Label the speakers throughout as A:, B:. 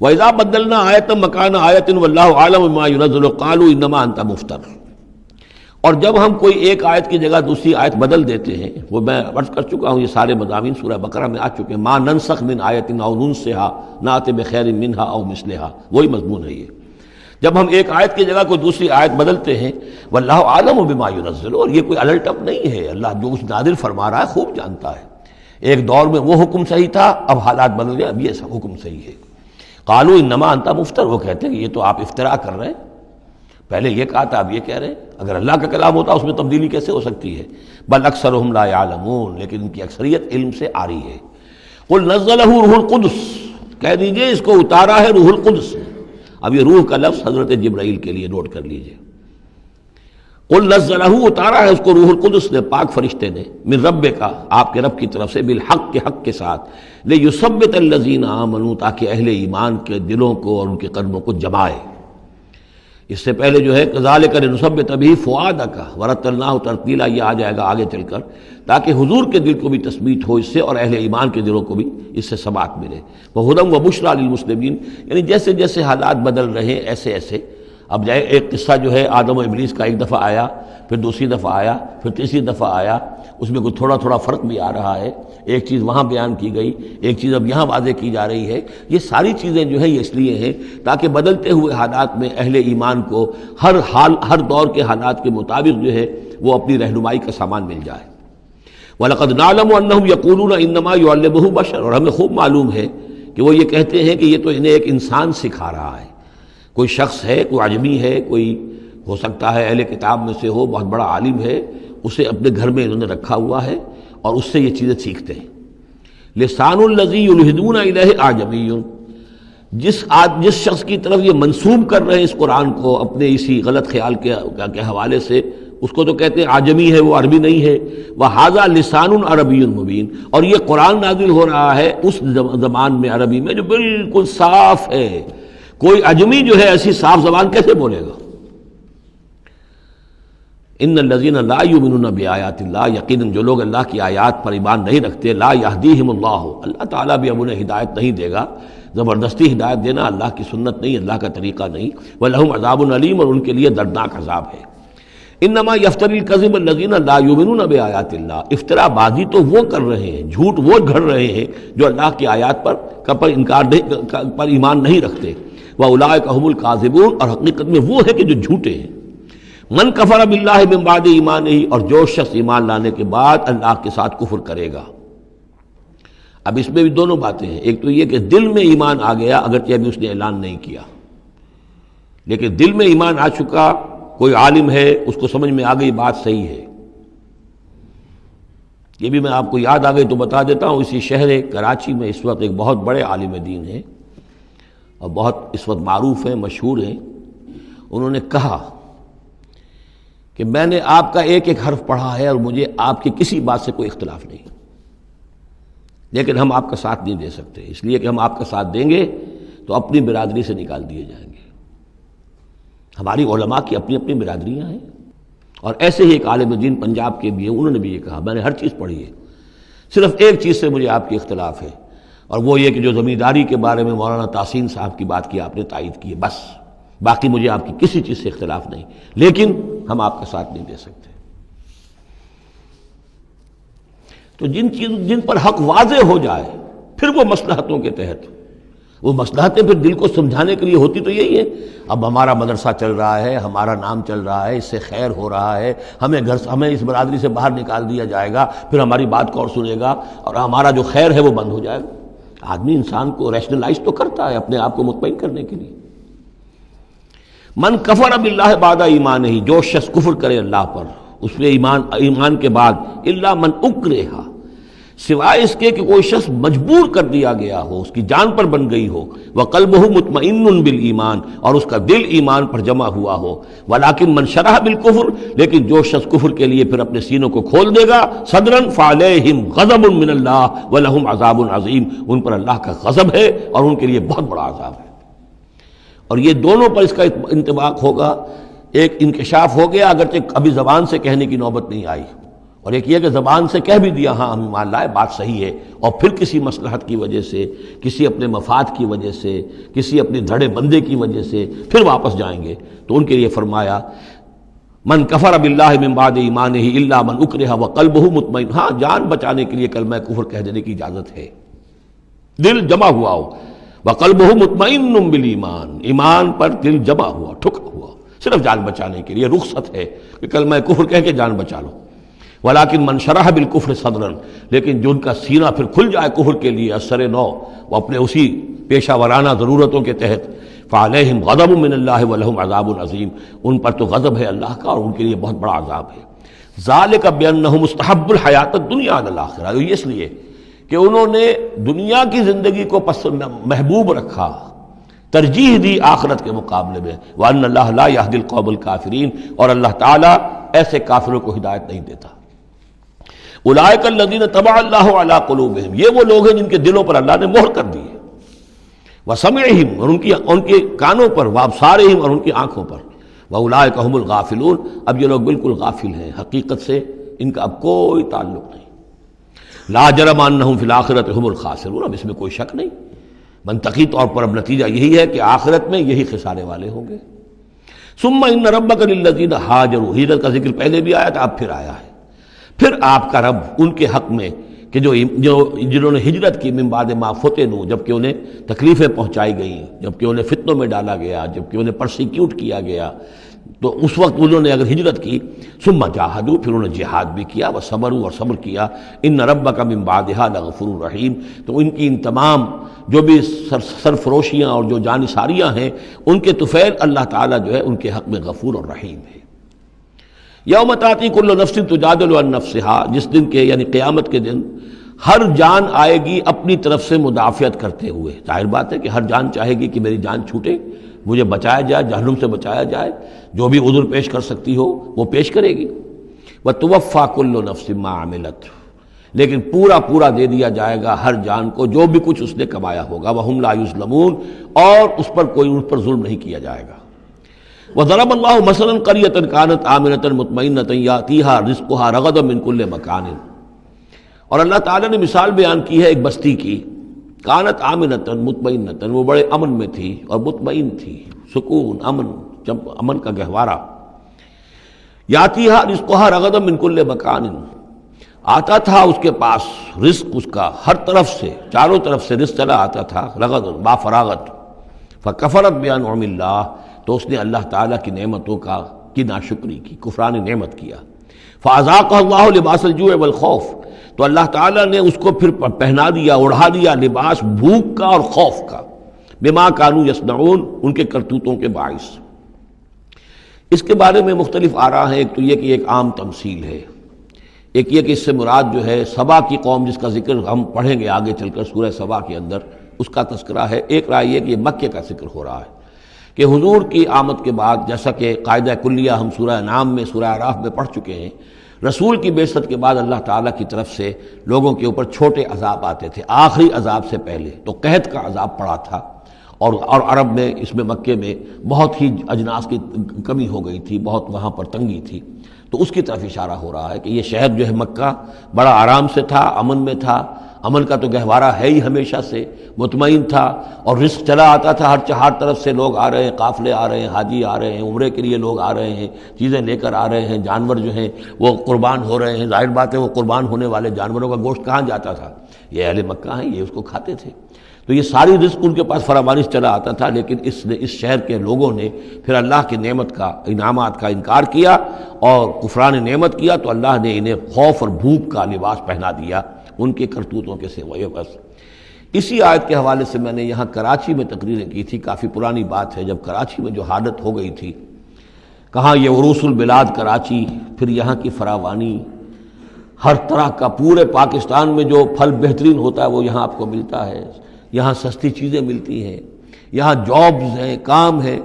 A: وَإِذَا بَدَّلْنَا آیَةً مَكَانَ آیَةٍ وَاللَّهُ أَعْلَمُ بِمَا يُنَزِّلُ قَالُوا إِنَّمَا أَنْتَ مُفْتَرٍ. اور جب ہم کوئی ایک آیت کی جگہ دوسری آیت بدل دیتے ہیں، وہ میں عرض کر چکا ہوں، یہ سارے مضامین سورہ بقرہ میں آ چکے ہیں، مَا نَنسَخْ مِنْ آیَةٍ أَوْ نُنْسِهَا نَأْتِ بِخَيْرٍ مِنْهَا أَوْ مِثْلِهَا، وہی مضمون ہے یہ۔ جب ہم ایک آیت کی جگہ کوئی دوسری آیت بدلتے ہیں، وَاللَّهُ أَعْلَمُ بِمَا يُنَزِّلُ، اور یہ کوئی الٹ اپ نہیں ہے، اللہ جو کچھ نازل فرما رہا ہے خوب جانتا ہے۔ ایک دور میں وہ حکم صحیح تھا، اب حالات بدل گئے، اب یہ حکم صحیح ہے۔ قالوا انما انت مفتر، وہ کہتے ہیں یہ تو آپ افتراء کر رہے ہیں، پہلے یہ کہا تھا اب یہ کہہ رہے ہیں، اگر اللہ کا کلام ہوتا اس میں تبدیلی کیسے ہو سکتی ہے؟ بل اکثرهم لا يعلمون، لیکن ان کی اکثریت علم سے آ رہی ہے۔ قل نزلہ روح القدس، کہہ دیجئے اس کو اتارا ہے روح القدس۔ اب یہ روح کا لفظ حضرت جبرائیل کے لیے نوٹ کر لیجئے۔ قل نزلہ، اتارا ہے اس کو روح القدس نے، پاک فرشتے نے، من رب کا، آپ کے رب کی طرف سے، بالحق کے حق کے ساتھ، لیثبت الذین آمنوا، تاکہ اہل ایمان کے دلوں کو اور ان کے قلبوں کو جمائے۔ اس سے پہلے جو ہے کذالک لنثبت بہ فؤادک ورتلناہ ترتیلا، یہ آ جائے گا آگے چل کر، تاکہ حضور کے دل کو بھی تثبیت ہو اس سے، اور اہل ایمان کے دلوں کو بھی اس سے ثبات ملے۔ وہدی وبشریٰ للمسلمین، یعنی جیسے جیسے حالات بدل رہے ہیں ایسے ایسے، اب جائے ایک قصہ جو ہے آدم و ابلیس کا ایک دفعہ آیا، پھر دوسری دفعہ آیا، پھر تیسری دفعہ آیا، اس میں کوئی تھوڑا تھوڑا فرق بھی آ رہا ہے، ایک چیز وہاں بیان کی گئی، ایک چیز اب یہاں واضح کی جا رہی ہے۔ یہ ساری چیزیں جو ہیں یہ اس لیے ہیں تاکہ بدلتے ہوئے حالات میں اہل ایمان کو ہر حال، ہر دور کے حالات کے مطابق جو ہے وہ اپنی رہنمائی کا سامان مل جائے۔ وَلَقَدْ نَعْلَمُ أَنَّهُمْ يَقُولُونَ إِنَّمَا يُعَلِّمُهُ بَشَرٌ، اور ہمیں خوب معلوم ہے کہ وہ یہ کہتے ہیں کہ یہ تو انہیں ایک انسان سکھا رہا ہے، کوئی شخص ہے، کوئی عجمی ہے، کوئی ہو سکتا ہے اہل کتاب میں سے ہو، بہت بڑا عالم ہے، اسے اپنے گھر میں انہوں نے رکھا ہوا ہے اور اس سے یہ چیزیں سیکھتے ہیں۔ لسان الذی یلحدون الیہ اعجمی، جس شخص کی طرف یہ منسوب کر رہے ہیں اس قرآن کو اپنے اسی غلط خیال کے حوالے سے، اس کو تو کہتے ہیں عجمی ہے، وہ عربی نہیں ہے۔ وہذا لسان عربی مبین، اور یہ قرآن نازل ہو رہا ہے اس زبان میں، عربی میں، جو بالکل صاف ہے۔ کوئی عجمی جو ہے ایسی صاف زبان کیسے بولے گا؟ ان الذین لا یؤمنون بآیات اللہ، یقیناً جو لوگ اللہ کی آیات پر ایمان نہیں رکھتے، لا یہدیہم اللہ، اللہ تعالیٰ بھی اب انہیں ہدایت نہیں دے گا۔ زبردستی ہدایت دینا اللہ کی سنت نہیں، اللہ کا طریقہ نہیں۔ وَلَهُمْ عَذَابٌ عَلِيمٌ، اور ان کے لیے دردناک عذاب ہے۔ انما یفتری الکذب الذین لا یؤمنون بآیات اللہ، افطرا بازی تو وہ کر رہے ہیں، جھوٹ وہ گھڑ رہے ہیں جو اللہ کی آیات پر ایمان نہیں رکھتے۔ وَأُولَٰئِکَ هُمُ الْكَاذِبُونَ، اور حقیقت میں وہ ہے کہ جو جھوٹے ہیں۔ من کفر باللہ من بعد ایمانہ، اور جو شخص ایمان لانے کے بعد اللہ کے ساتھ کفر کرے گا۔ اب اس میں بھی دونوں باتیں ہیں، ایک تو یہ کہ دل میں ایمان آ گیا، اگرچہ ابھی اس نے اعلان نہیں کیا، لیکن دل میں ایمان آ چکا، کوئی عالم ہے، اس کو سمجھ میں آ گئی بات صحیح ہے۔ یہ بھی میں آپ کو یاد آ گئی تو بتا دیتا ہوں، اسی شہر کراچی میں اس وقت ایک بہت بڑے عالم دین ہیں اور بہت اس وقت معروف ہیں، مشہور ہیں۔ انہوں نے کہا کہ میں نے آپ کا ایک ایک حرف پڑھا ہے اور مجھے آپ کی کسی بات سے کوئی اختلاف نہیں، لیکن ہم آپ کا ساتھ نہیں دے سکتے، اس لیے کہ ہم آپ کا ساتھ دیں گے تو اپنی برادری سے نکال دیے جائیں گے۔ ہماری علماء کی اپنی اپنی برادریاں ہیں، اور ایسے ہی ایک عالم دین پنجاب کے بھی ہیں، انہوں نے بھی یہ کہا، میں نے ہر چیز پڑھی ہے، صرف ایک چیز سے مجھے آپ کی اختلاف ہے، اور وہ یہ کہ جو زمینداری کے بارے میں مولانا تحسین صاحب کی بات کی آپ نے تائید کی ہے، بس باقی مجھے آپ کی کسی چیز سے اختلاف نہیں، لیکن ہم آپ کا ساتھ نہیں دے سکتے۔ تو جن پر حق واضح ہو جائے، پھر وہ مصلحتوں کے تحت، وہ مصلحتیں پھر دل کو سمجھانے کے لیے ہوتی تو یہی ہے، اب ہمارا مدرسہ چل رہا ہے، ہمارا نام چل رہا ہے، اس سے خیر ہو رہا ہے، ہمیں اس برادری سے باہر نکال دیا جائے گا، پھر ہماری بات کون سنے گا، اور ہمارا جو خیر ہے وہ بند ہو جائے گا۔ آدمی انسان کو ریشنلائز تو کرتا ہے اپنے آپ کو مطمئن کرنے کے لیے۔ من کفر باللہ بعد ایمانہ، جو شخص کفر کرے اللہ پر اس میں ایمان کے بعد، الا من اکرہ، سوائے اس کے کہ کوئی شخص مجبور کر دیا گیا ہو، اس کی جان پر بن گئی ہو، وقلبہ مطمئن بالایمان، اور اس کا دل ایمان پر جمع ہوا ہو، ولکن من شرح بالکفر، لیکن جو شخص کفر کے لیے پھر اپنے سینوں کو کھول دے گا، صدرا فعلیہم غضب من اللہ ولہم عذاب عظیم، ان پر اللہ کا غضب ہے اور ان کے لیے بہت بڑا عذاب ہے۔ اور یہ دونوں پر اس کا انطباق ہوگا، ایک انکشاف ہو گیا، اگرچہ ابھی زبان سے کہنے کی نوبت نہیں آئی، اور ایک یہ کہ زبان سے کہہ بھی دیا ہاں ہم مان لائے بات صحیح ہے، اور پھر کسی مصلحت کی وجہ سے، کسی اپنے مفاد کی وجہ سے، کسی اپنے دھڑے بندے کی وجہ سے پھر واپس جائیں گے، تو ان کے لیے فرمایا من کفر باللہ من بعد ایمانہ الا من اکرہ وقلبہ مطمئن، ہاں جان بچانے کے لیے کلمہ کفر کہہ دینے کی اجازت ہے، دل جمع ہوا ہو، وقلبہ مطمئن بالایمان، ایمان پر دل جمع ہوا ٹھکا ہوا، صرف جان بچانے کے لیے رخصت ہے کہ کلمہ کفر کہہ کے جان بچا لو۔ ولیکن من شرح بالکفر صدرا، لیکن جو ان کا سینہ پھر کھل جائے کفر کے لیے اثر نو، وہ اپنے اسی پیشہ ورانہ ضرورتوں کے تحت، فعلیہم غضب من اللہ ولہم عذاب عظیم، ان پر تو غضب ہے اللہ کا اور ان کے لیے بہت بڑا عذاب ہے۔ ذالک بانہم استحبوا الحیات الدنیا علی الآخرہ، یہ اس لیے کہ انہوں نے دنیا کی زندگی کو محبوب رکھا، ترجیح دی آخرت کے مقابلے میں، وان اللہ لا یہدی القوم الکافرین، اور اللہ تعالیٰ ایسے کافروں کو ہدایت نہیں دیتا۔ اولئک الذین طبع اللہ علی قلوبہم، یہ وہ لوگ ہیں جن کے دلوں پر اللہ نے مہر کر دی ہے، وسمعہم، اور ان کے کانوں پر، وابصارہم، اور ان کی آنکھوں پر، واولئک هم الغافلون، اب یہ لوگ بالکل غافل ہیں، حقیقت سے ان کا اب کوئی تعلق نہیں۔ لا جرم انہم فی الآخرۃ هم الخاسرون، اب اس میں کوئی شک نہیں، منطقی طور پر اب نتیجہ یہی ہے کہ آخرت میں یہی خسارے والے ہوں گے۔ ثم ان ربک للذین ہاجروا، ہجرت کا ذکر پہلے بھی آیا تھا اب پھر آیا ہے، پھر آپ کا رب ان کے حق میں کہ جنہوں نے ہجرت کی من بعد ما فتنوا، جبکہ انہیں تکلیفیں پہنچائی گئیں، جبکہ انہیں فتنوں میں ڈالا گیا، جبکہ انہیں پرسیکیوٹ کیا گیا، تو اس وقت انہوں نے اگر ہجرت کی، ثم جاہدوا، پھر انہوں نے جہاد بھی کیا، وصبروا، اور صبر کیا، ان ربک من بعدھا لغفور رحیم، تو ان کی ان تمام جو بھی سرفروشیاں اور جو جانثاریاں ہیں ان کے طفیل اللہ تعالیٰ جو ہے ان کے حق میں غفور اور رحیم ہے۔ یوم تاتی کل نفس تجادل عن نفسہا، جس دن کے یعنی قیامت کے دن ہر جان آئے گی اپنی طرف سے مدافعت کرتے ہوئے، ظاہر بات ہے کہ ہر جان چاہے گی کہ میری جان چھوٹے، مجھے بچایا جائے، جہنم سے بچایا جائے، جو بھی عذر پیش کر سکتی ہو وہ پیش کرے گی۔ وتوفی کل نفس ما عملت، لیکن پورا دے دیا جائے گا ہر جان کو جو بھی کچھ اس نے کمایا ہوگا، وہم لا یظلمون، اور اس پر ظلم نہیں کیا جائے گا۔ وضرب اللہ مثلا قریۃ کانت آمنۃ مطمئنۃ یاتیہا رزقہا رغدا من کل مکان، اور اللہ تعالیٰ نے مثال بیان کی ہے ایک بستی کی، کانت آمنۃ مطمئنۃ، وہ بڑے امن میں تھی اور مطمئن تھی، سکون، امن کا گہوارہ، یاتیہا رزقہا رغدا من کل مکان، آتا تھا اس کے پاس رزق اس کا ہر طرف سے، چاروں طرف سے رزق چلا آتا تھا، رغد با فراغت، فکفرت بانعم اللہ، تو اس نے اللہ تعالیٰ کی نعمتوں کی ناشکری کی، کفران نعمت کیا، فاذاقہ اللہ لباس الجوع والخوف، تو اللہ تعالیٰ نے اس کو پھر پہنا دیا، اڑھا دیا لباس بھوک کا اور خوف کا، بما کانوا یصنعون، ان کے کرتوتوں کے باعث۔ اس کے بارے میں مختلف آراء ہیں، ایک تو یہ کہ ایک عام تمثیل ہے، ایک یہ کہ اس سے مراد جو ہے سبا کی قوم جس کا ذکر ہم پڑھیں گے آگے چل کر سورہ سبا کے اندر، اس کا تذکرہ ہے۔ ایک رائے یہ کہ یہ مکے کا ذکر ہو رہا ہے کہ حضور کی آمد کے بعد، جیسا کہ قاعدہ کلیہ ہم سورہ انعام میں، سورہ اعراف میں پڑھ چکے ہیں، رسول کی بعثت کے بعد اللہ تعالیٰ کی طرف سے لوگوں کے اوپر چھوٹے عذاب آتے تھے، آخری عذاب سے پہلے تو قحط کا عذاب پڑا تھا، اور عرب میں، اس میں مکے میں بہت ہی اجناس کی کمی ہو گئی تھی، بہت وہاں پر تنگی تھی، تو اس کی طرف اشارہ ہو رہا ہے کہ یہ شہر جو ہے مکہ بڑا آرام سے تھا، امن میں تھا، امن کا تو گہوارہ ہے ہی ہمیشہ سے، مطمئن تھا، اور رزق چلا آتا تھا، ہر طرف سے لوگ آ رہے ہیں، قافلے آ رہے ہیں، حاجی آ رہے ہیں، عمرے کے لیے لوگ آ رہے ہیں، چیزیں لے کر آ رہے ہیں، جانور جو ہیں وہ قربان ہو رہے ہیں، ظاہر بات ہے وہ قربان ہونے والے جانوروں کا گوشت کہاں جاتا تھا، یہ اہل مکہ ہیں، یہ اس کو کھاتے تھے، تو یہ ساری رزق ان کے پاس فراوانی سے چلا آتا تھا، لیکن اس شہر کے لوگوں نے پھر اللہ کی نعمت کا، انعامات کا انکار کیا اور کفران نعمت کیا، تو اللہ نے انہیں خوف اور بھوک کا لباس پہنا دیا ان کے کرتوتوں کے سوائے بس۔ اسی آیت کے حوالے سے میں نے یہاں کراچی میں تقریریں کی تھی، کافی پرانی بات ہے، جب کراچی میں جو حالت ہو گئی تھی، کہاں یہ عروس البلاد کراچی، پھر یہاں کی فراوانی، ہر طرح کا پورے پاکستان میں جو پھل بہترین ہوتا ہے وہ یہاں آپ کو ملتا ہے، یہاں سستی چیزیں ملتی ہیں، یہاں جابز ہیں، کام ہے،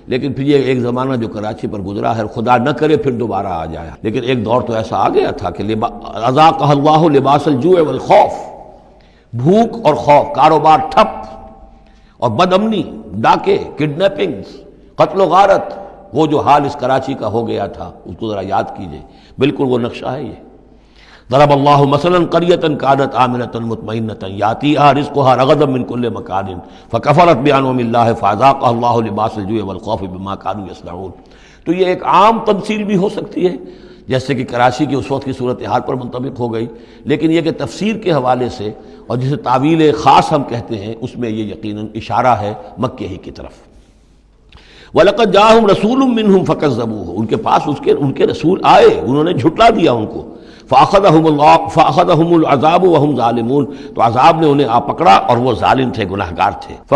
A: لیکن پھر یہ ایک زمانہ جو کراچی پر گزرا ہے، خدا نہ کرے پھر دوبارہ آ جائے، لیکن ایک دور تو ایسا آ گیا تھا کہ اذاقہ اللہ لباس الجوع والخوف، بھوک اور خوف، کاروبار ٹھپ، اور بد امنی، ڈاکے، کڈنیپنگز، قتل و غارت، وہ جو حال اس کراچی کا ہو گیا تھا اس کو ذرا یاد کیجئے، بالکل وہ نقشہ ہے یہ۔ ضرب اللہ مثلا قریۃ کانت آمنۃ مطمئنۃ یاتیھا رزقھا رغدا من کل مکان فکفرت بانعم اللہ فاذاقھا اللہ لباس الجوع والخوف بما کانوا یصنعون۔ تو یہ ایک عام تمثیل بھی ہو سکتی ہے جیسے کہ کراچی کی اس وقت کی صورتحال پر منطبق ہو گئی، لیکن یہ کہ تفسیر کے حوالے سے اور جسے تعویل خاص ہم کہتے ہیں اس میں یہ یقیناً اشارہ ہے مکہ ہی کی طرف۔ وَلَقَدْ جَاءَهُمْ رَسُولٌ مِّنْهُمْ فَكَذَّبُوهُ، ان کے پاس ان کے رسول آئے، انہوں نے جھٹلا دیا ان کو، فَأَخَذَهُمُ الْعَذَابُ وَهُمْ ظَالِمُونَ، تو عذاب نے انہیں آ پکڑا اور وہ ظالم تھے، گناہگار تھے۔